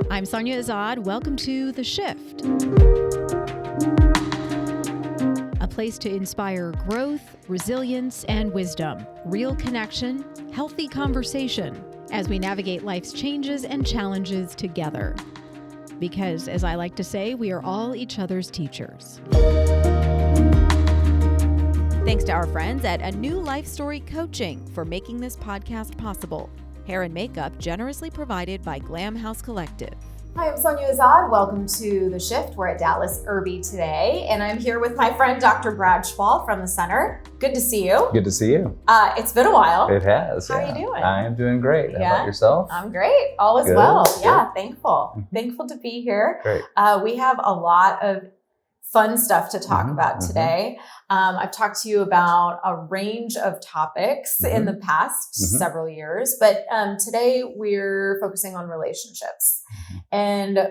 I'm Sonia Azad. Welcome to The Shift, a place to inspire growth, resilience, and wisdom, real connection, healthy conversation as we navigate life's changes and challenges together. Because, as I like to say, we are all each other's teachers. Thanks to our friends at A New Life Story Coaching for making this podcast possible. Hair and makeup generously provided by Glam House Collective. Hi, I'm Sonia Azad. Welcome to The Shift. We're at Dallas Irby today, and I'm here with my friend Dr. Brad Schwal from the center. Good to see you. Good to see you. It's been a while. It has. How are you doing? I am doing great. How about yourself? I'm great. All is Good. well. Good. Yeah, thankful. Thankful to be here. Great. We have a lot of fun stuff to talk about today. I've talked to you about a range of topics in the past several years, but today we're focusing on relationships. And,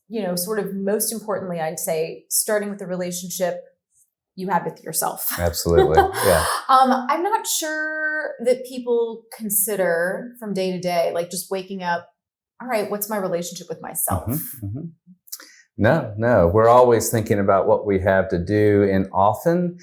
you know, sort of most importantly, I'd say starting with the relationship you have with yourself. Absolutely. Yeah. I'm not sure that people consider from day to day, like just waking up, all right, what's my relationship with myself? No. We're always thinking about what we have to do. And often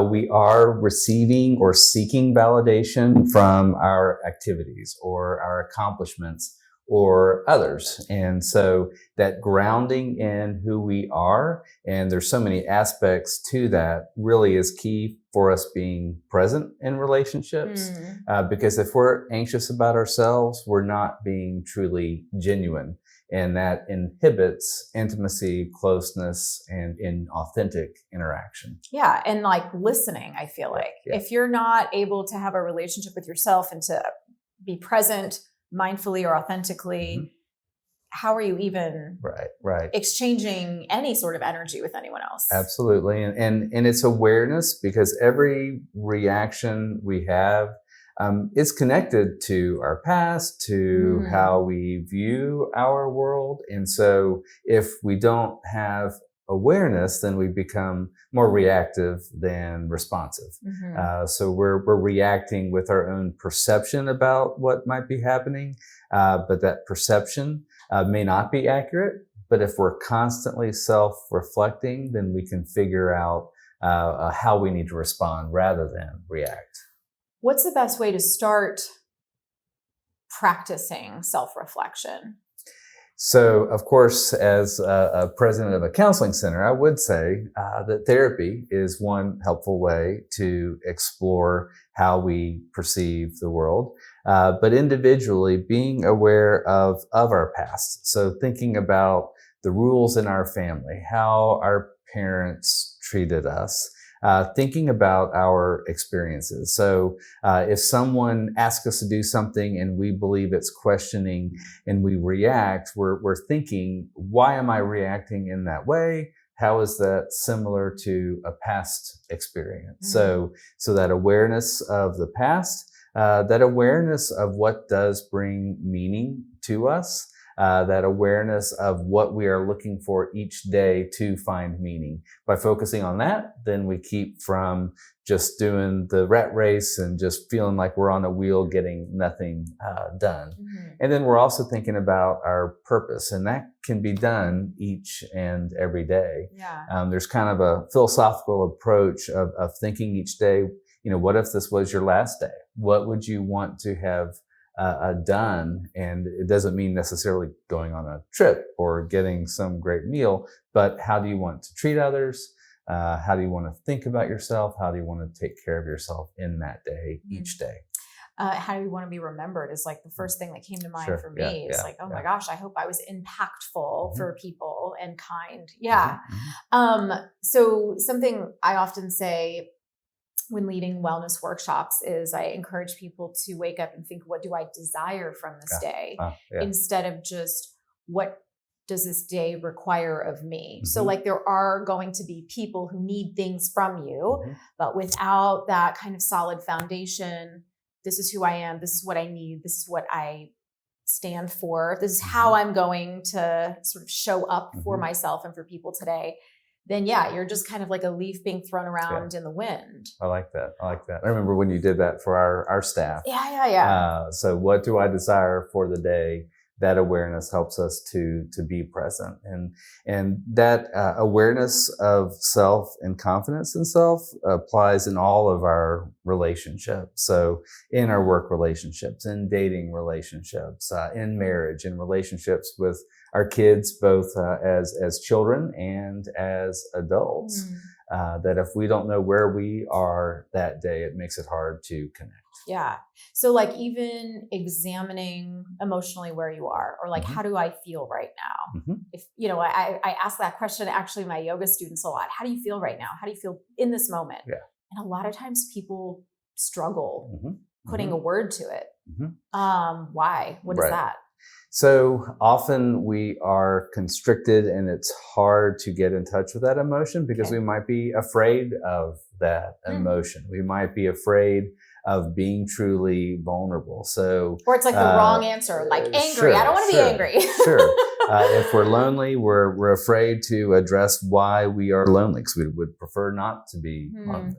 we are receiving or seeking validation from our activities or our accomplishments or others. And so that grounding in who we are, and there's so many aspects to that, really is key for us being present in relationships. Because if we're anxious about ourselves, we're not being truly genuine. And that inhibits intimacy, closeness, and in authentic interaction. Yeah. And like listening, I feel like if you're not able to have a relationship with yourself and to be present mindfully or authentically, how are you even exchanging any sort of energy with anyone else? Absolutely. And it's awareness, because every reaction we have is connected to our past, to how we view our world. And so if we don't have awareness, then we become more reactive than responsive. So we're reacting with our own perception about what might be happening, but that perception may not be accurate. But if we're constantly self-reflecting, then we can figure out how we need to respond rather than react. What's the best way to start practicing self-reflection? So, of course, as a president of a counseling center, I would say that therapy is one helpful way to explore how we perceive the world. But individually, being aware of our past. So thinking about the rules in our family, how our parents treated us, thinking about our experiences. So if someone asks us to do something and we believe it's questioning and we react, we're thinking, why am I reacting in that way? How is that similar to a past experience? So that awareness of the past, that awareness of what does bring meaning to us, that awareness of what we are looking for each day to find meaning. By focusing on that, then we keep from just doing the rat race and just feeling like we're on a wheel getting nothing done. And then we're also thinking about our purpose, and that can be done each and every day. There's kind of a philosophical approach of thinking each day, you know, what if this was your last day? What would you want to have done? And it doesn't mean necessarily going on a trip or getting some great meal, but how do you want to treat others? How do you want to think about yourself? How do you want to take care of yourself in that day, each day? How do you want to be remembered is like the first thing that came to mind for me. It's like, oh my gosh, I hope I was impactful for people and kind. So something I often say when leading wellness workshops is I encourage people to wake up and think, what do I desire from this day? Instead of just, what does this day require of me? So like there are going to be people who need things from you, but without that kind of solid foundation, this is who I am, this is what I need, this is what I stand for, this is how I'm going to sort of show up for myself and for people today. Then you're just kind of like a leaf being thrown around in the wind. I like that. I remember when you did that for our staff. Yeah. So what do I desire for the day? that awareness helps us to be present. And that awareness of self and confidence in self applies in all of our relationships. So in our work relationships, in dating relationships, in marriage, in relationships with our kids, both as children and as adults. That if we don't know where we are that day, it makes it hard to connect. Yeah. So like even examining emotionally where you are, or like, how do I feel right now? If, I ask that question, actually my yoga students a lot. How do you feel right now? How do you feel in this moment? Yeah. And a lot of times people struggle putting a word to it. Why? What is that? So often we are constricted and it's hard to get in touch with that emotion because we might be afraid of that emotion. We might be afraid of being truly vulnerable. So, or it's like the wrong answer, like angry. I don't want to be angry. If we're lonely, we're afraid to address why we are lonely because we would prefer not to be lonely.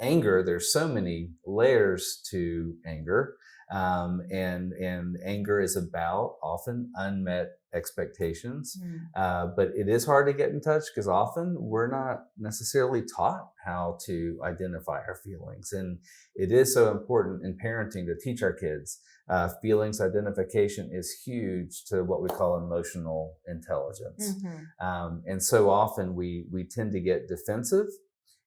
Anger, there's so many layers to anger. And anger is about often unmet expectations. But it is hard to get in touch because often we're not necessarily taught how to identify our feelings. And it is so important in parenting to teach our kids feelings identification is huge to what we call emotional intelligence. And so often we tend to get defensive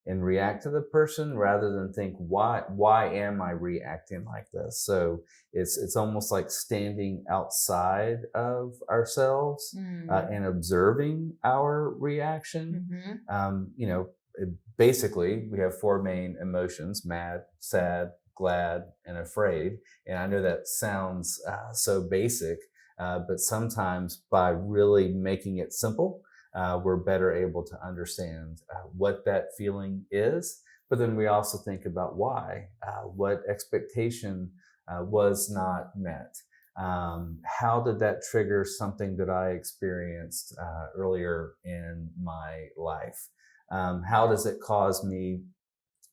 and react to the person rather than think, why am I reacting like this? So it's almost like standing outside of ourselves and observing our reaction. Basically, we have four main emotions: mad, sad, glad, and afraid. And I know that sounds so basic, but sometimes by really making it simple, we're better able to understand what that feeling is. But then we also think about why, what expectation was not met. How did that trigger something that I experienced earlier in my life? How does it cause me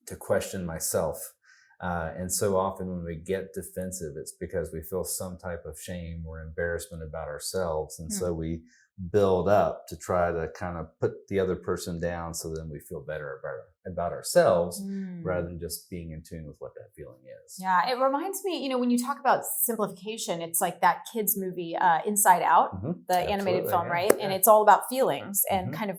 to question myself? And so often when we get defensive, it's because we feel some type of shame or embarrassment about ourselves. And so we build up to try to kind of put the other person down so then we feel better about ourselves rather than just being in tune with what that feeling is. Yeah, it reminds me, when you talk about simplification, it's like that kids movie Inside Out, the animated film, right? Yeah. And it's all about feelings and kind of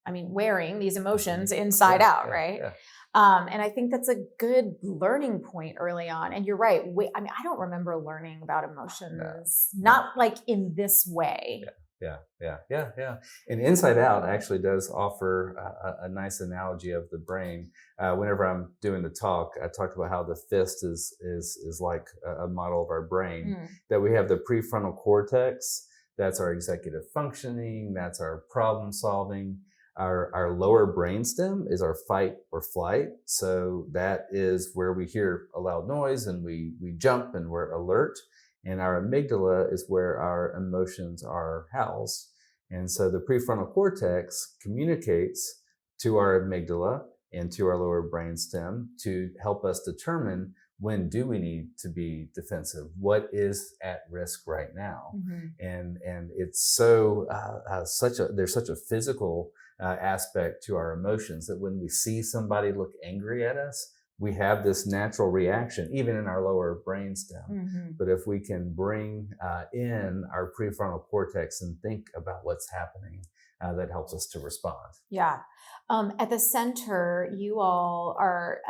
wearing these emotions inside out, right? Yeah. And I think that's a good learning point early on. And you're right. I don't remember learning about emotions, not like in this way. Yeah. And Inside Out actually does offer a nice analogy of the brain. Whenever I'm doing the talk, I talked about how the fist is like a model of our brain, that we have the prefrontal cortex. That's our executive functioning. That's our problem solving. Our lower brainstem is our fight or flight. So that is where we hear a loud noise and we jump and we're alert. And our amygdala is where our emotions are housed. And so the prefrontal cortex communicates to our amygdala and to our lower brainstem to help us determine when do we need to be defensive? What is at risk right now? And it's so there's such a physical aspect to our emotions that when we see somebody look angry at us, we have this natural reaction, even in our lower brainstem. But if we can bring in our prefrontal cortex and think about what's happening, that helps us to respond. Yeah. At the center, you all are,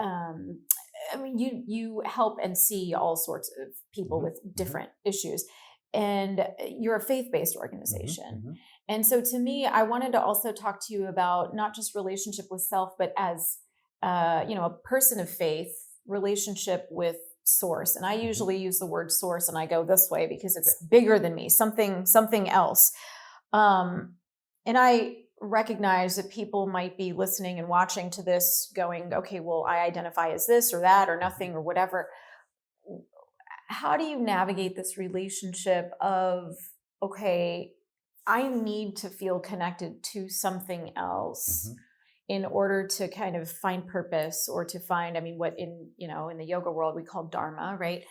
you help and see all sorts of people with different issues. And you're a faith-based organization. And so to me, I wanted to also talk to you about not just relationship with self, but as a person of faith, relationship with source. And I usually use the word source and I go this way because it's bigger than me, something else. And I recognize that people might be listening and watching to this going, okay, well, I identify as this or that or nothing or whatever. How do you navigate this relationship of, okay, I need to feel connected to something else in order to kind of find purpose or to find, what in the yoga world we call dharma, right?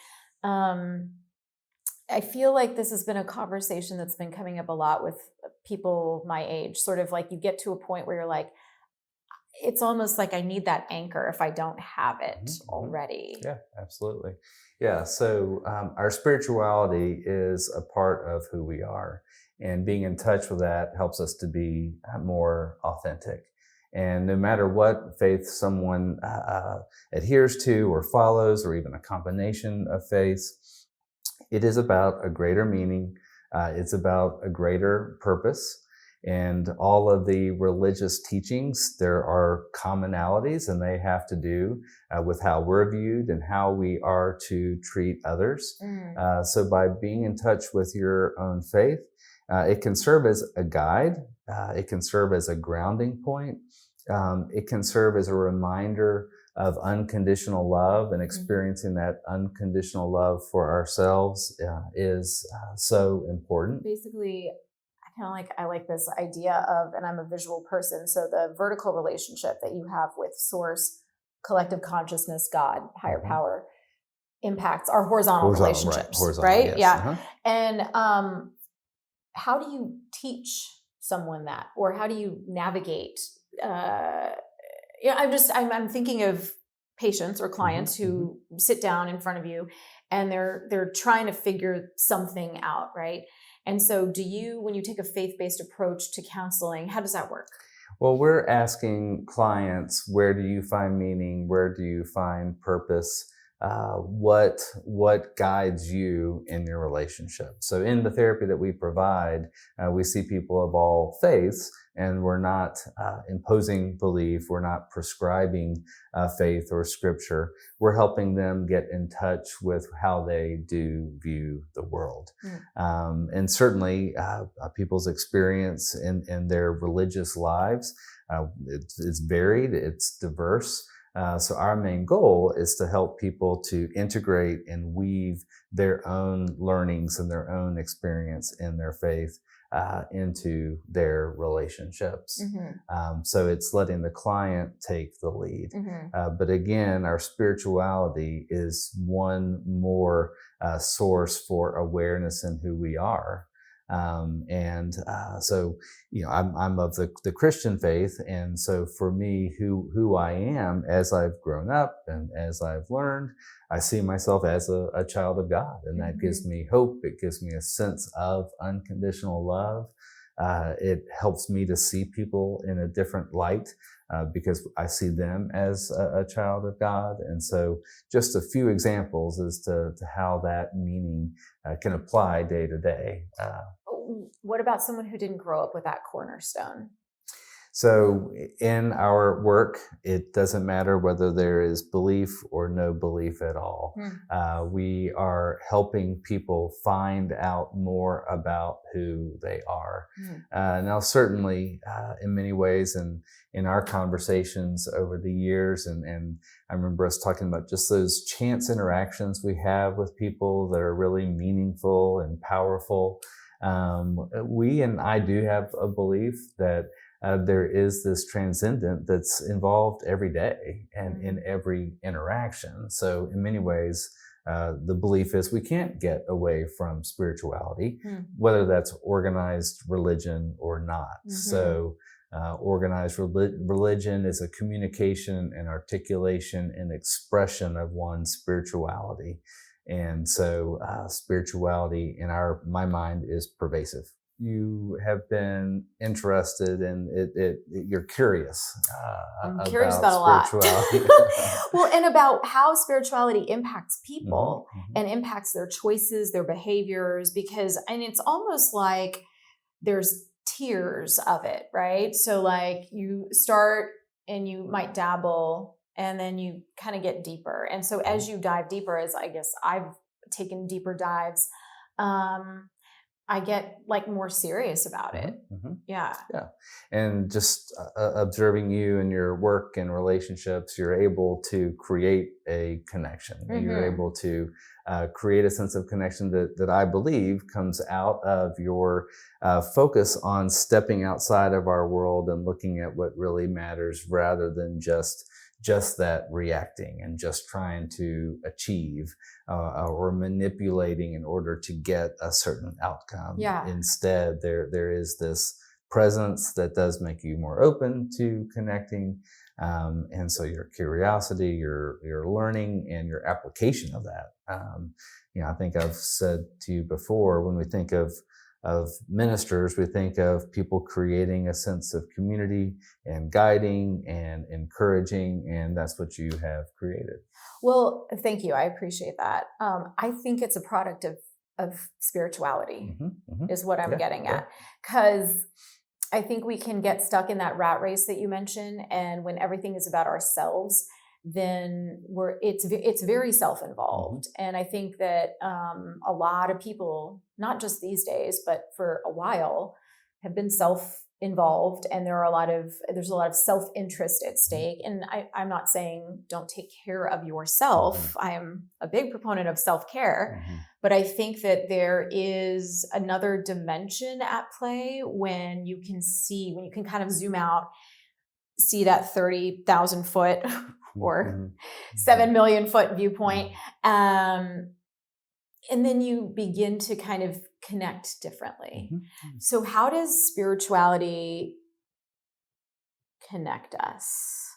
I feel like this has been a conversation that's been coming up a lot with people my age, sort of like you get to a point where you're like, it's almost like I need that anchor if I don't have it already. Yeah, absolutely. Yeah. So our spirituality is a part of who we are, and being in touch with that helps us to be more authentic. And no matter what faith someone adheres to or follows, or even a combination of faiths, it is about a greater meaning. It's about a greater purpose. And all of the religious teachings, there are commonalities, and they have to do with how we're viewed and how we are to treat others. So by being in touch with your own faith, it can serve as a guide. It can serve as a grounding point. It can serve as a reminder of unconditional love, and experiencing that unconditional love for ourselves is so important. Basically, I like this idea of, and I'm a visual person, so the vertical relationship that you have with source, collective consciousness, God, higher power, impacts our horizontal relationships, right? Yes. Yeah. And how do you teach someone that, or how do you navigate? I'm thinking of patients or clients who sit down in front of you, and they're trying to figure something out, right? And so when you take a faith-based approach to counseling, how does that work? Well, we're asking clients, where do you find meaning? Where do you find purpose? What guides you in your relationship? So in the therapy that we provide, we see people of all faiths, and we're not imposing belief. We're not prescribing faith or scripture. We're helping them get in touch with how they do view the world. And certainly people's experience in their religious lives, it's varied, it's diverse. So our main goal is to help people to integrate and weave their own learnings and their own experience in their faith into their relationships. So it's letting the client take the lead. But again, our spirituality is one more source for awareness in who we are. So, I'm of the Christian faith. And so for me, who I am as I've grown up and as I've learned, I see myself as a child of God. And that gives me hope. It gives me a sense of unconditional love. It helps me to see people in a different light because I see them as a child of God. And so just a few examples as to how that meaning can apply day to day. What about someone who didn't grow up with that cornerstone? So in our work, it doesn't matter whether there is belief or no belief at all. We are helping people find out more about who they are. Now, certainly, in many ways, and in our conversations over the years, and I remember us talking about just those chance interactions we have with people that are really meaningful and powerful. I do have a belief that there is this transcendent that's involved every day and in every interaction. So in many ways, the belief is we can't get away from spirituality, whether that's organized religion or not. So organized religion is a communication and articulation and expression of one's spirituality. And so spirituality in my mind is pervasive. You have been interested in it, you're curious. I'm curious about a lot. Well, and about how spirituality impacts people and impacts their choices, their behaviors, and it's almost like there's tiers of it, right? So like you start and you might dabble, and then you kind of get deeper. And so as you dive deeper, as I guess I've taken deeper dives, I get like more serious about it. Yeah. And just observing you and your work and relationships, you're able to create a connection. You're able to create a sense of connection that I believe comes out of your focus on stepping outside of our world and looking at what really matters rather than just just that reacting and just trying to achieve or manipulating in order to get a certain outcome. Yeah. Instead, there is this presence that does make you more open to connecting. And so your curiosity, your learning, and your application of that. I think I've said to you before, when we think of ministers, we think of people creating a sense of community and guiding and encouraging, and that's what you have created. Well, thank you. I appreciate that. I think it's a product of spirituality, is what I'm getting at. Because I think we can get stuck in that rat race that you mentioned, and when everything is about ourselves, then it's very self-involved. And I think that a lot of people, not just these days, but for a while, have been self-involved, and there's a lot of self-interest at stake. And I'm not saying don't take care of yourself. I am a big proponent of self-care, but I think that there is another dimension at play when you can kind of zoom out, see that 30,000 foot or 7 million foot viewpoint. And then you begin to kind of connect differently. So how does spirituality connect us?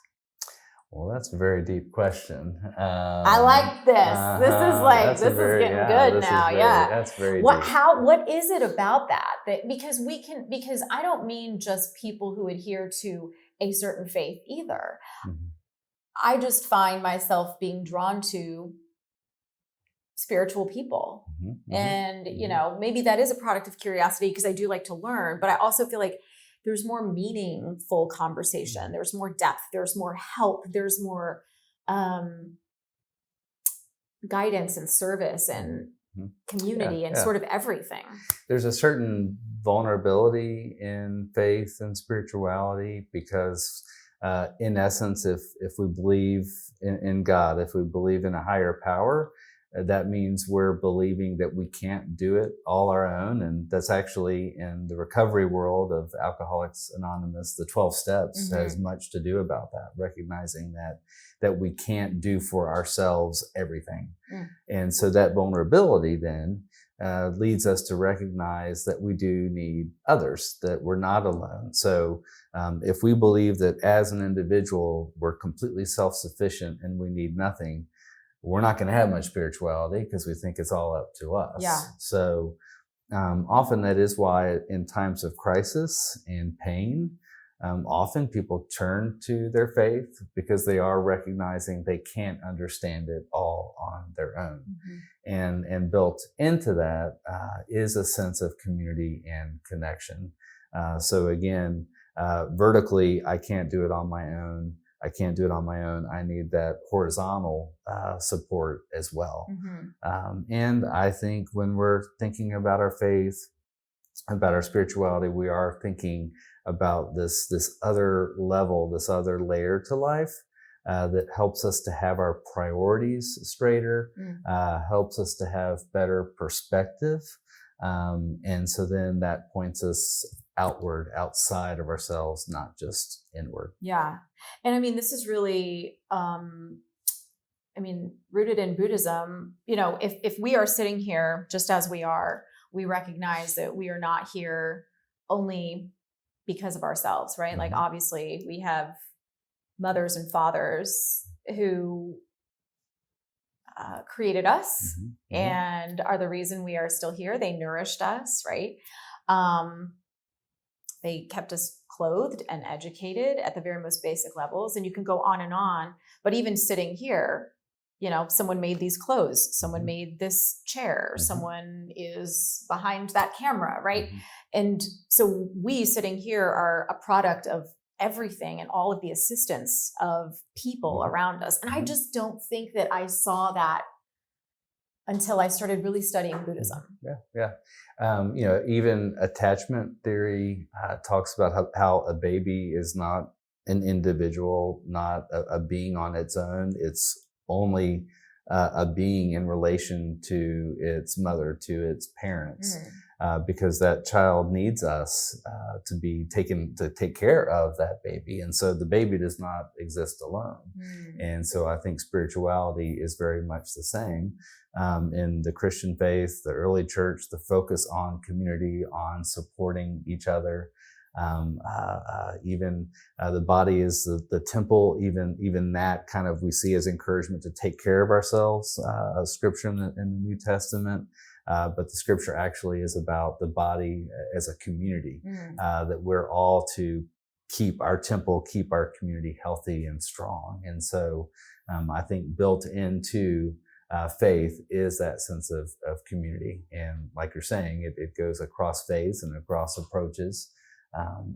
Well, that's a very deep question. I like this. This is getting good now. That's very deep. What is it about that because I don't mean just people who adhere to a certain faith either. I just find myself being drawn to spiritual people. And, maybe that is a product of curiosity because I do like to learn, but I also feel like there's more meaningful conversation. There's more depth. There's more help. There's more guidance and service and community and sort of everything. There's a certain vulnerability in faith and spirituality because in essence, if we believe in God, if we believe in a higher power, that means we're believing that we can't do it all our own. And that's actually in the recovery world of Alcoholics Anonymous, the 12 steps has much to do about that, recognizing that we can't do for ourselves everything. And so that vulnerability then leads us to recognize that we do need others, that we're not alone. So if we believe that as an individual, we're completely self-sufficient and we need nothing, we're not going to have much spirituality because we think it's all up to us. Yeah. So often that is why in times of crisis and pain, often people turn to their faith because they are recognizing they can't understand it all on their own. And built into that is a sense of community and connection. So again, vertically, I can't do it on my own. I need that horizontal support as well. And I think when we're thinking about our faith, about our spirituality, we are thinking about this other level, this other layer to life that helps us to have our priorities straighter, helps us to have better perspective. And so then that points us outward, outside of ourselves, not just inward. Yeah. And I mean, this is really, rooted in Buddhism. If we are sitting here just as we are, we recognize that we are not here only because of ourselves, right? Like, obviously we have mothers and fathers who created us and are the reason we are still here. They nourished us, right? They kept us clothed and educated at the very most basic levels. And you can go on and on. But even sitting here, someone made these clothes, someone made this chair, someone is behind that camera, right? And so we sitting here are a product of everything and all of the assistance of people around us. And I just don't think that I saw that until I started really studying Buddhism. Yeah. Even attachment theory talks about how a baby is not an individual, not a being on its own. It's only a being in relation to its mother, to its parents. because that child needs us to take care of that baby. And so the baby does not exist alone. And so I think spirituality is very much the same. In the Christian faith, the early church, the focus on community, on supporting each other. Even the body is the temple. Even that kind of we see as encouragement to take care of ourselves. Scripture in the New Testament, but the Scripture actually is about the body as a community. That we're all to keep our temple, keep our community healthy and strong. And so I think built into faith is that sense of community. And like you're saying, it goes across faiths and across approaches.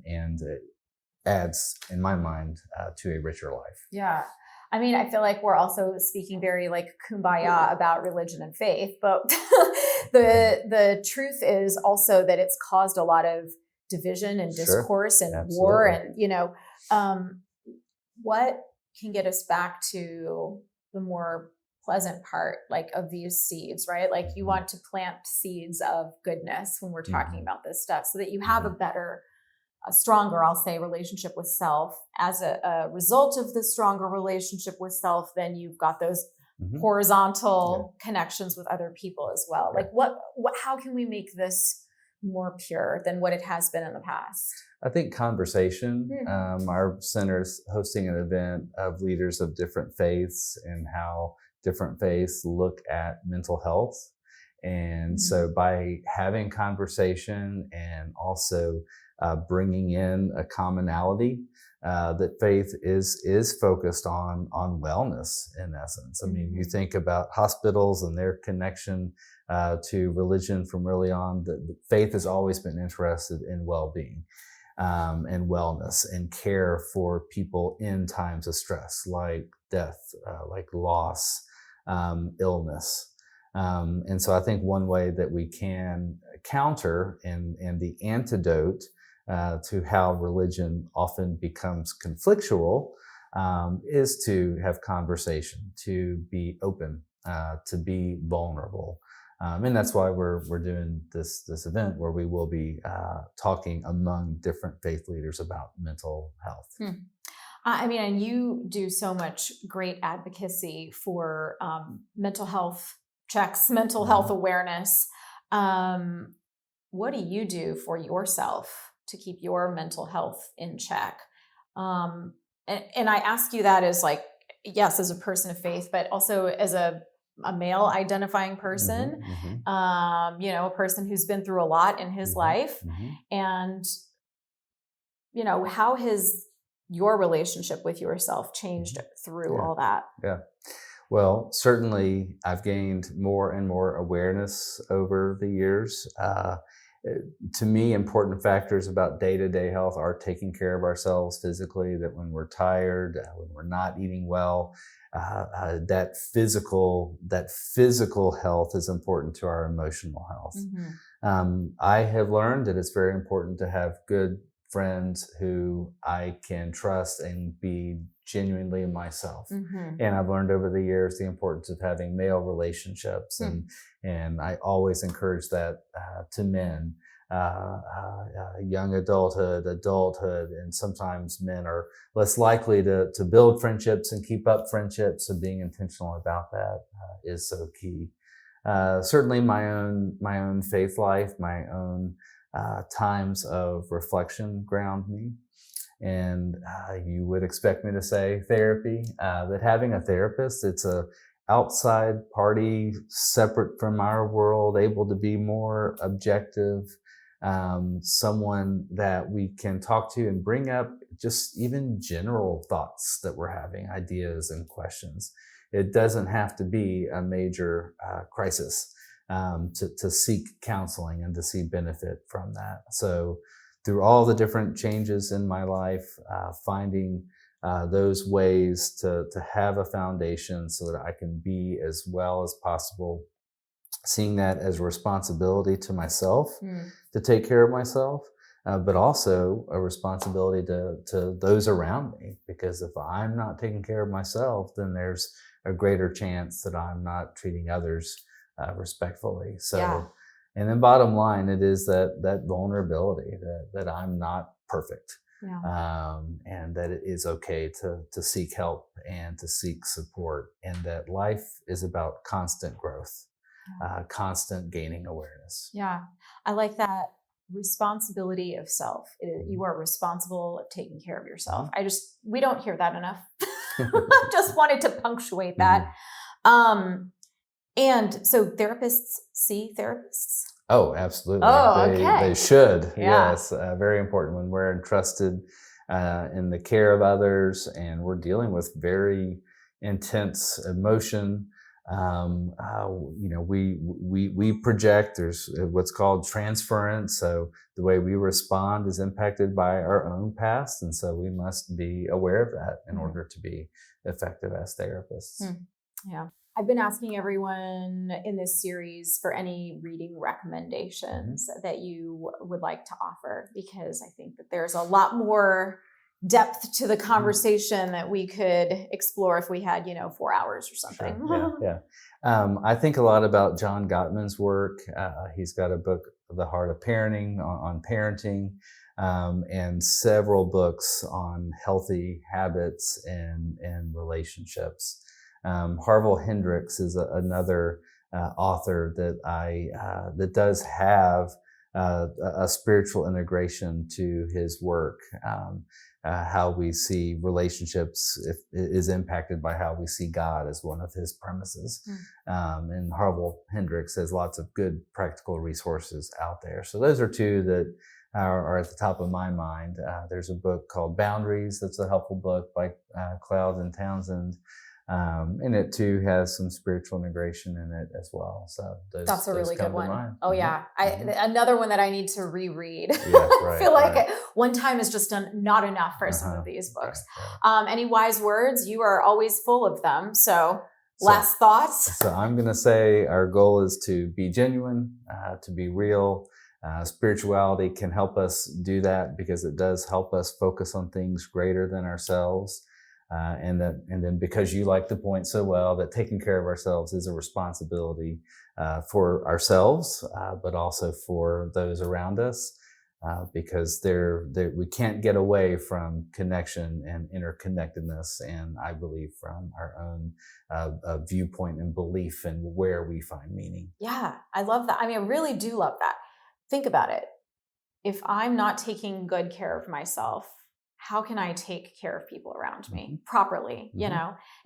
And it adds, in my mind, to a richer life. Yeah. I mean, I feel like we're also speaking very like kumbaya about religion and faith, but the truth is also that it's caused a lot of division and discourse and war. And, what can get us back to the more pleasant part, like of these seeds, right? Like you want to plant seeds of goodness when we're talking about this stuff so that you have a stronger, I'll say, relationship with self. As a result of the stronger relationship with self, then you've got those horizontal connections with other people as well. Like what, how can we make this more pure than what it has been in the past? I think conversation. Our center is hosting an event of leaders of different faiths and how different faiths look at mental health. And so by having conversation and also bringing in a commonality, that faith is focused on wellness in essence. I mean, you think about hospitals and their connection to religion from early on. The faith has always been interested in well-being and wellness and care for people in times of stress, like death, like loss, illness. And so I think one way that we can counter and the antidote to how religion often becomes conflictual is to have conversation, to be open, to be vulnerable. And that's why we're doing this event where we will be talking among different faith leaders about mental health. I mean, and you do so much great advocacy for mental health checks, mental health awareness. What do you do for yourself to keep your mental health in check? And I ask you that as like, yes, as a person of faith, but also as a male identifying person, a person who's been through a lot in his life. And, how has your relationship with yourself changed through all that? Yeah. Well, certainly I've gained more and more awareness over the years. To me, important factors about day-to-day health are taking care of ourselves physically, that when we're tired, when we're not eating well, that physical health is important to our emotional health. I have learned that it's very important to have good friends who I can trust and be genuinely myself. And I've learned over the years the importance of having male relationships, and I always encourage that to men. Young adulthood, and sometimes men are less likely to build friendships and keep up friendships, so being intentional about that is so key. Certainly my own faith life, my own times of reflection ground me. And you would expect me to say therapy, that having a therapist, it's a outside party separate from our world, able to be more objective, someone that we can talk to and bring up just even general thoughts that we're having, ideas and questions. It doesn't have to be a major crisis to seek counseling and to see benefit from that. So through all the different changes in my life, finding those ways to have a foundation so that I can be as well as possible, seeing that as a responsibility to myself to take care of myself, but also a responsibility to those around me, because if I'm not taking care of myself, then there's a greater chance that I'm not treating others respectfully. So And then bottom line, it is that vulnerability that I'm not perfect. Yeah. And that it is okay to seek help and to seek support, and that life is about constant growth, constant gaining awareness. Yeah. I like that responsibility of self. You are responsible of taking care of yourself. We don't hear that enough. Just wanted to punctuate that. And so therapists see therapists? Oh, absolutely. Oh, okay. They should. Yeah. Yes. Very important when we're entrusted in the care of others, and we're dealing with very intense emotion. We project. There's what's called transference. So the way we respond is impacted by our own past, and so we must be aware of that in order to be effective as therapists. Yeah. I've been asking everyone in this series for any reading recommendations that you would like to offer, because I think that there's a lot more depth to the conversation that we could explore if we had, 4 hours or something. Sure. Yeah. I think a lot about John Gottman's work. He's got a book, The Heart of Parenting, on parenting, and several books on healthy habits and relationships. Harville Hendrix is another author that does have a spiritual integration to his work. How we see relationships is impacted by how we see God, as one of his premises. And Harville Hendrix has lots of good practical resources out there. So those are two that are at the top of my mind. There's a book called Boundaries that's a helpful book by Cloud and Townsend. And it too has some spiritual integration in it as well. So that's a really good one. Mind. Oh yeah. Another one that I need to reread. Yeah, right, I feel like one time is just not enough for some of these books. Right. Any wise words? You are always full of them. So last thoughts? So I'm going to say our goal is to be genuine, to be real. Spirituality can help us do that because it does help us focus on things greater than ourselves. And then because you like the point so well, that taking care of ourselves is a responsibility for ourselves, but also for those around us, because we can't get away from connection and interconnectedness. And I believe from our own viewpoint and belief and where we find meaning. Yeah, I love that. I mean, I really do love that. Think about it. If I'm not taking good care of myself, how can I take care of people around me properly, And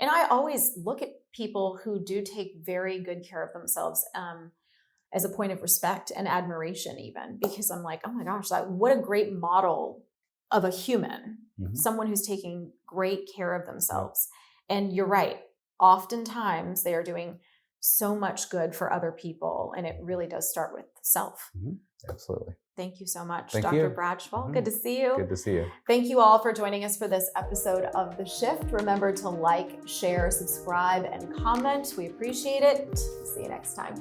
I always look at people who do take very good care of themselves as a point of respect and admiration even, because I'm like, oh my gosh, what a great model of a human, someone who's taking great care of themselves. And you're right. Oftentimes they are doing so much good for other people, and it really does start with self. Absolutely. Thank you so much, Thank Dr. you. Bradschwell. Good to see you. Good to see you. Thank you all for joining us for this episode of The Shift. Remember to like, share, subscribe, and comment. We appreciate it. See you next time.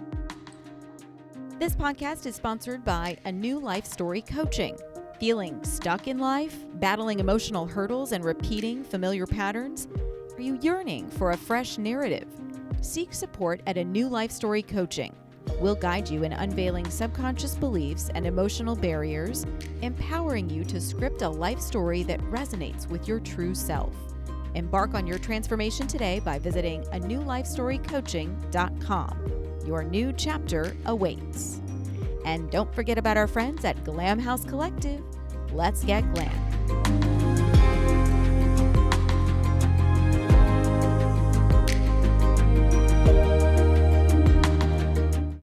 This podcast is sponsored by A New Life Story Coaching. Feeling stuck in life? Battling emotional hurdles and repeating familiar patterns? Are you yearning for a fresh narrative? Seek support at A New Life Story Coaching. We'll guide you in unveiling subconscious beliefs and emotional barriers, empowering you to script a life story that resonates with your true self. Embark on your transformation today by visiting anewlifestorycoaching.com. Your new chapter awaits. And don't forget about our friends at Glam House Collective. Let's get glam.